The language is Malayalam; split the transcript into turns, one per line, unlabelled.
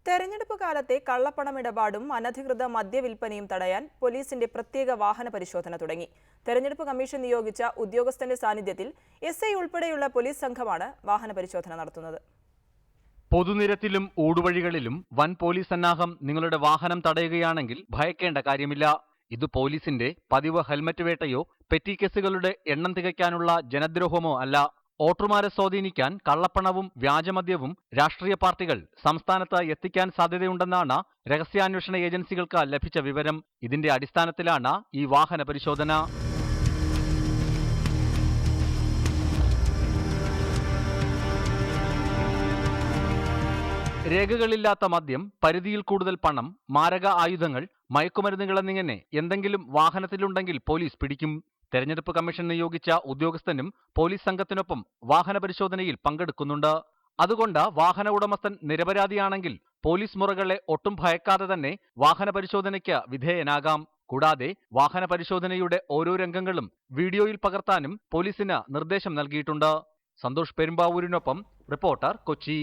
തെരഞ്ഞെടുപ്പ് കാലത്തെ കള്ളപ്പണമിടപാടും അനധികൃത മദ്യവിൽപ്പനയും തടയാൻ പോലീസിന്റെ പ്രത്യേക വാഹന പരിശോധന തുടങ്ങി. തെരഞ്ഞെടുപ്പ് കമ്മീഷൻ നിയോഗിച്ച ഉദ്യോഗസ്ഥന്റെ സാന്നിധ്യത്തിൽ എസ്ഐ ഉൾപ്പെടെയുള്ള പോലീസ് സംഘമാണ് വാഹന പരിശോധന നടത്തുന്നത്.
പൊതുനിരത്തിലും ഊടുവഴികളിലും വൻ പോലീസ് സന്നാഹം നിങ്ങളുടെ വാഹനം തടയുകയാണെങ്കിൽ ഭയക്കേണ്ട കാര്യമില്ല. ഇത് പോലീസിന്റെ പതിവ് ഹെൽമറ്റ് വേട്ടയോ പെറ്റി കേസുകളുടെ എണ്ണം തികയ്ക്കാനുള്ള ജനദ്രോഹമോ അല്ല. വോട്ടർമാരെ സ്വാധീനിക്കാൻ കള്ളപ്പണവും വ്യാജമദ്യവും രാഷ്ട്രീയ പാർട്ടികൾ സംസ്ഥാനത്ത് എത്തിക്കാൻ സാധ്യതയുണ്ടെന്നാണ് രഹസ്യാന്വേഷണ ഏജൻസികൾക്ക് ലഭിച്ച വിവരം. ഇതിന്റെ അടിസ്ഥാനത്തിലാണ് ഈ വാഹന പരിശോധന. രേഖകളില്ലാത്ത മദ്യം, പരിധിയിൽ കൂടുതൽ പണം, മാരക ആയുധങ്ങൾ, മയക്കുമരുന്നുകൾ എന്നിങ്ങനെ എന്തെങ്കിലും വാഹനത്തിലുണ്ടെങ്കിൽ പോലീസ് പിടിക്കും. തെരഞ്ഞെടുപ്പ് കമ്മീഷൻ നിയോഗിച്ച ഉദ്യോഗസ്ഥനും പോലീസ് സംഘത്തിനൊപ്പം വാഹന പരിശോധനയിൽ പങ്കെടുക്കുന്നുണ്ട്. അതുകൊണ്ട് വാഹന ഉടമസ്ഥൻ നിരപരാധിയാണെങ്കിൽ പോലീസ് മുറകളെ ഒട്ടും ഭയക്കാതെ തന്നെ വാഹന പരിശോധനയ്ക്ക് വിധേയനാകാം. കൂടാതെ വാഹന പരിശോധനയുടെ ഓരോ രംഗങ്ങളും വീഡിയോയിൽ പകർത്താനും പോലീസിന് നിർദ്ദേശം നൽകിയിട്ടുണ്ട്. സന്തോഷ് പെരുമ്പാവൂരിനൊപ്പം റിപ്പോർട്ടർ, കൊച്ചി.